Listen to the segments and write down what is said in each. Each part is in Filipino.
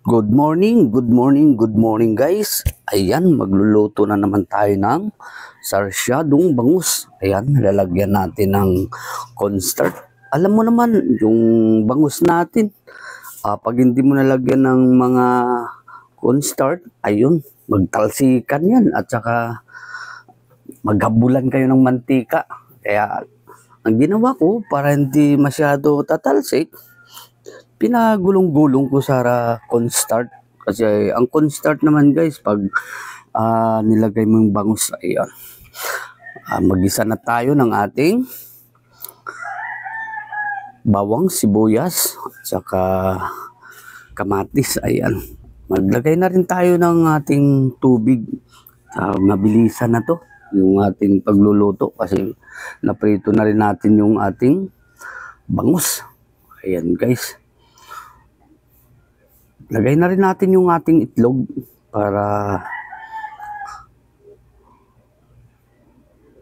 Good morning, good morning, good morning guys. Ayan, magluluto na naman tayo ng sarsyadong bangus. Ayan, lalagyan natin ng cornstarch. Alam mo naman, yung bangus natin, pag hindi mo nalagyan ng mga cornstarch, ayun, magtalsikan yan at saka maghabulan kayo ng mantika. Kaya, ang ginawa ko para hindi masyado tatalsik, pinagulong-gulong ko sa cornstarch. Kasi ang cornstarch naman guys, pag nilagay mo yung bangus, ayan. Mag-isa na tayo ng ating bawang, sibuyas, at saka kamatis, ayan. Maglagay na rin tayo ng ating tubig. Mabilisan na to yung ating pagluluto kasi naprito na rin natin yung ating bangus. Ayan guys. Lagay na rin natin yung ating itlog para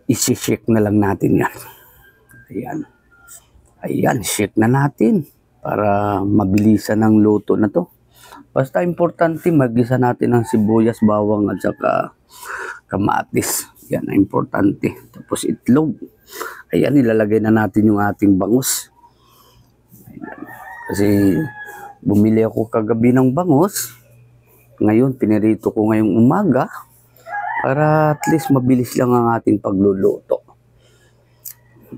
isi-shake na lang natin yan. Ayan. Ayan, shake na natin para mabilisan ang luto na to. Basta importante mag-isa natin ng sibuyas, bawang at saka kamatis. Yan ang importante. Tapos itlog. Ayan, ilalagay na natin yung ating bangus. Ayan. Kasi bumili ako kagabi ng bangus. Ngayon, pinirito ko ngayong umaga para at least mabilis lang ang ating pagluluto.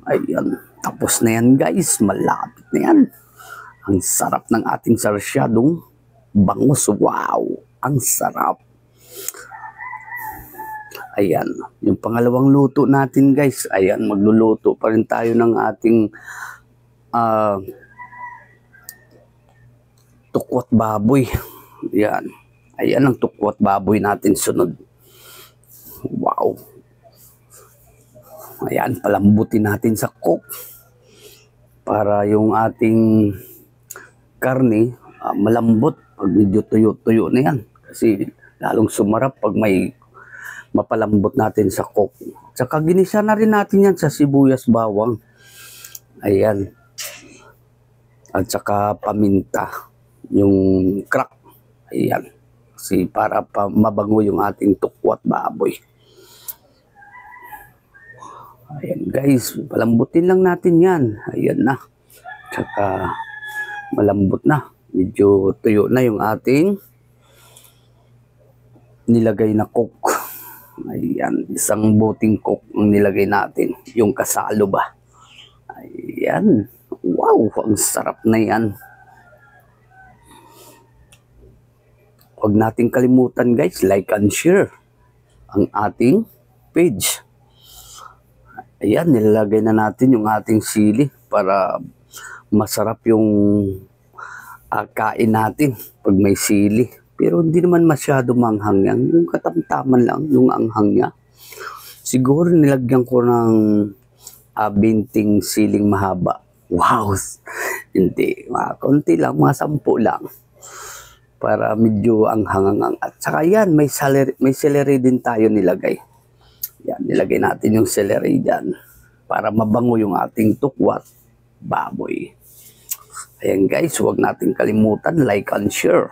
Ayan. Tapos na yan guys. Malapit na yan. Ang sarap ng ating sarsyadong bangus. Wow! Ang sarap. Ayan. Yung pangalawang luto natin guys. Ayan. Magluluto pa rin tayo ng ating tukwat baboy. Yan. Ayan ang tukwat baboy natin sunod. Wow. Ayan, palambutin natin sa cook para yung ating karne malambot pag medyo tuyo-tuyo na yan. Kasi lalong sumarap pag may mapalambot natin sa cook. Tsaka ginisa na rin natin yan sa sibuyas bawang. Ayan. At saka paminta. Yung crack. Ayan. Kasi para pa mabango yung ating tukwat baboy. Ayan guys. Palambutin lang natin yan. Ayan na. Tsaka malambot na. Medyo tuyo na yung ating nilagay na cook. Ayan. Isang buting cook ang nilagay natin. Yung kasalo ba. Ayan. Wow. Ang sarap na yan. Huwag nating kalimutan guys, like and share ang ating page. Ayan, nilalagay na natin yung ating sili para masarap yung kain natin pag may sili. Pero hindi naman masyado manghang yan. Yung katamtaman lang, yung anghang niya. Siguro nilagyan ko ng binting siling mahaba. Wow! Hindi, konti lang, mga 10 lang. Para medyo anghang-anghang. At saka yan, may celery din tayo nilagay. Yan, nilagay natin yung celery dyan. Para mabango yung ating tukwat baboy. Ayan guys, huwag natin kalimutan, like and share.